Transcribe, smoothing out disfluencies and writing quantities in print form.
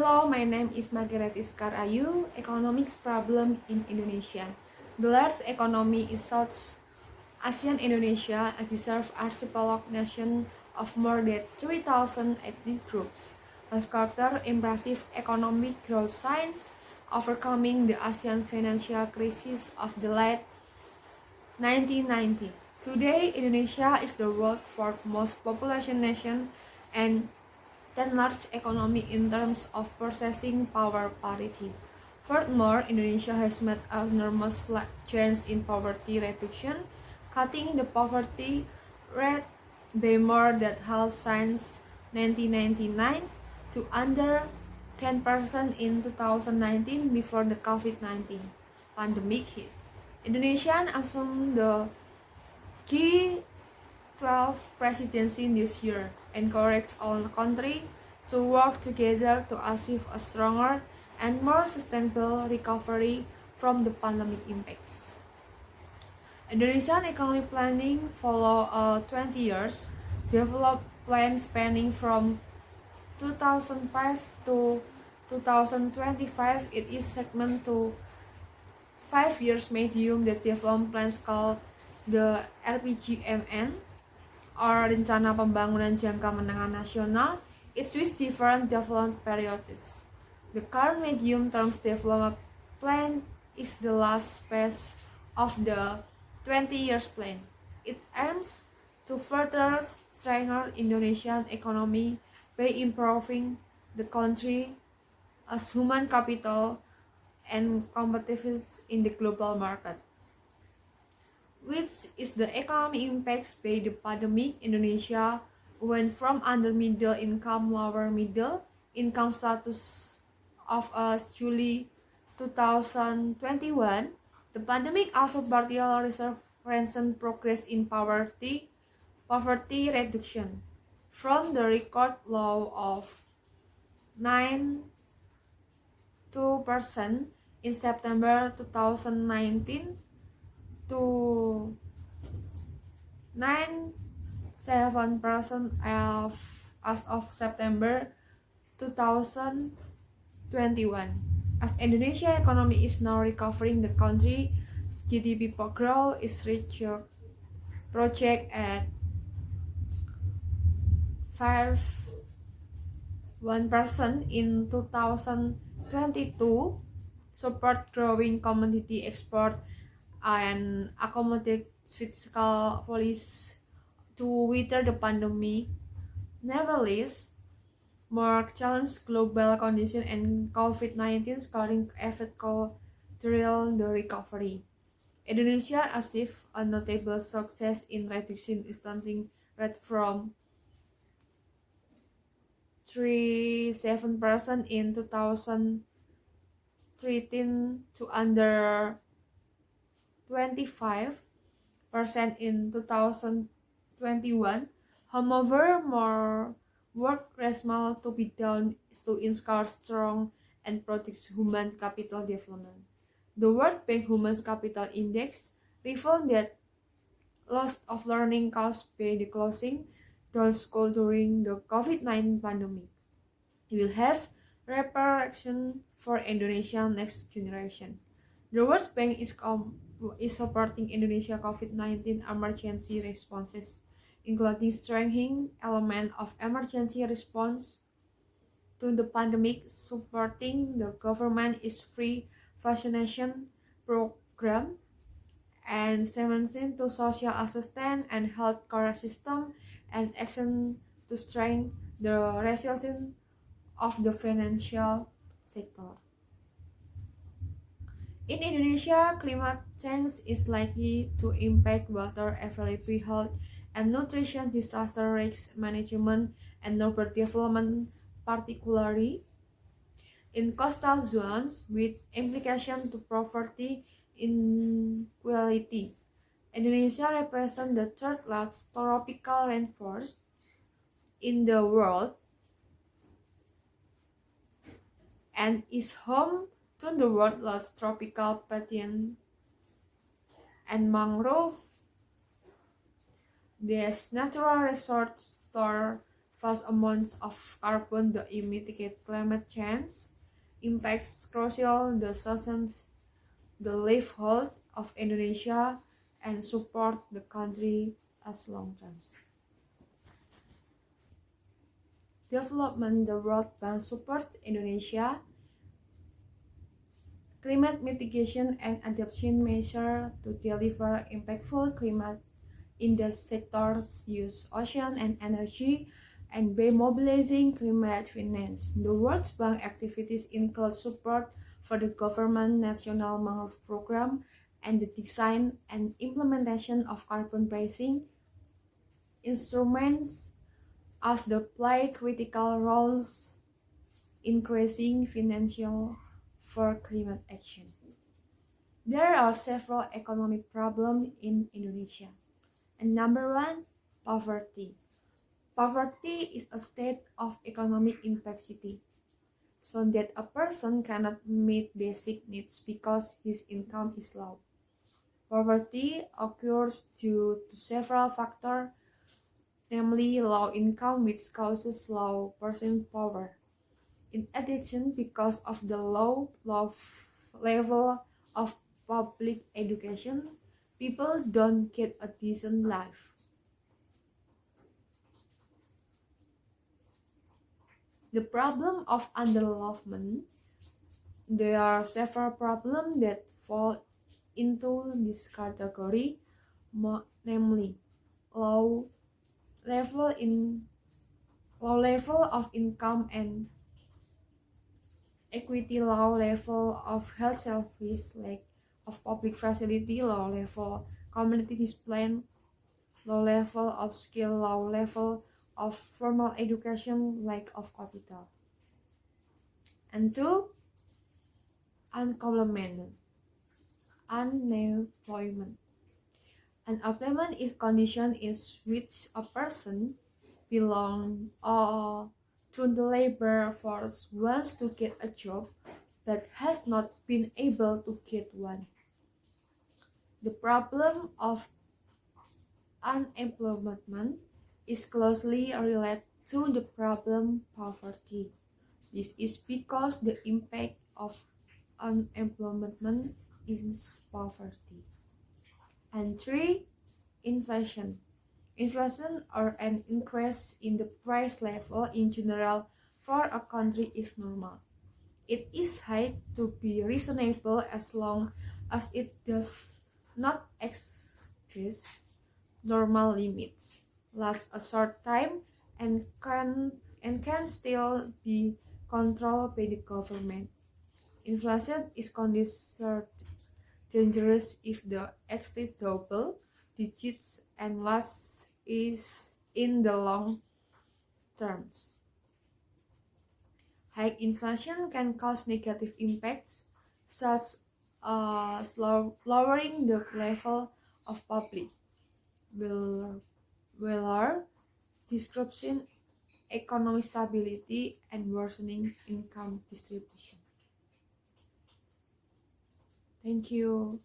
Hello, my name is Margaret Iskar Ayu. Economics problem in Indonesia. The large economy is South Asian Indonesia, a deserved archipelago nation of more than 3,000 ethnic groups, has characterized impressive economic growth since overcoming the Asian financial crisis of the late 1990. Today, Indonesia is the world's fourth most populous nation and 10th largest economy in terms of purchasing power parity. Furthermore, Indonesia has made enormous gains in poverty reduction, cutting the poverty rate by more than half since 1999 to under 10% in 2019 before the COVID-19 pandemic hit. Indonesia assumed the G12 presidency this year, encouraged all countries to work together to achieve a stronger and more sustainable recovery from the pandemic impacts. Indonesian economic planning follow a 20 years development plan spanning from 2005 to 2025. It is segmented to 5 years medium the development plans called the RPJMN or Rencana Pembangunan Jangka Menengah Nasional. It with different development periods. The current medium-term development plan is the last phase of the 20 years plan. It aims to further strengthen Indonesian economy by improving the country as human capital and competitiveness in the global market. Which is the economic impacts by the pandemic. Indonesia went from under middle income lower middle income status of July 2021. The pandemic also partially recent progress in poverty reduction from the record low of 9.2% in September 2019 to 9.7% as of September 2021. As Indonesia economy is now recovering, the country's GDP growth is reached project at 5.1% in 2022, support growing commodity export and accommodate fiscal policy to weather the pandemic. Nevertheless, more challenge global conditions and COVID-19 scaling affect during the recovery. Indonesia achieved a notable success in reducing stunting rate from 3.7% in 2013 to under 25% in 2021. However, more work remains to be done to ensure strong and protect human capital development. The World Bank Human Capital Index revealed that loss of learning caused by the closing down school during the COVID-19 pandemic will have repercussions for Indonesia's next generation. The World Bank is supporting Indonesia COVID-19 emergency responses, including strengthening element of emergency response to the pandemic, supporting the government is free vaccination program, and cementing to social assistance and healthcare system, and action to strengthen the resilience of the financial sector. In Indonesia, climate change is likely to impact water availability, health and nutrition, disaster risk management, and urban development, particularly in coastal zones, with implications to poverty inequality. Indonesia represents the third largest tropical rainforest in the world and is home to the world's largest tropical wetlands and mangrove. These natural resources store vast amounts of carbon to mitigate climate change impacts crucial the sustains the livelihood of Indonesia and support the country as long terms. Development. The World Bank supports Indonesia climate mitigation and adaptation measures to deliver impactful climate in the sectors use ocean and energy and by mobilizing climate finance. The World Bank activities include support for the government national mangrove program and the design and implementation of carbon pricing instruments as they play critical roles increasing financial for climate action. There are several economic problems in Indonesia. And number one, poverty. Poverty is a state of economic incapacity, so that a person cannot meet basic needs because his income is low. Poverty occurs due to several factors, namely low income, which causes low purchasing power. In addition, because of the low level of public education, people don't get a decent life. The problem of underdevelopment. There are several problems that fall into this category, namely low level of income and equity, low level of health service, lack of public facility, low level community discipline, low level of skill, low level of formal education, lack of capital. And two, unemployment. Unemployment is condition in which a person belong to the labor force wants to get a job but has not been able to get one. The problem of unemployment is closely related to the problem poverty. This is because the impact of unemployment is poverty. And three, inflation. Inflation or an increase in the price level in general for a country is normal. It is high to be reasonable as long as it does not exceed normal limits, last a short time, and can still be controlled by the government. Inflation is considered dangerous if the exceeds double digits and lasts is in the long terms. High inflation can cause negative impacts such as lowering the level of public welfare, disruption, economic stability, and worsening income distribution. Thank you.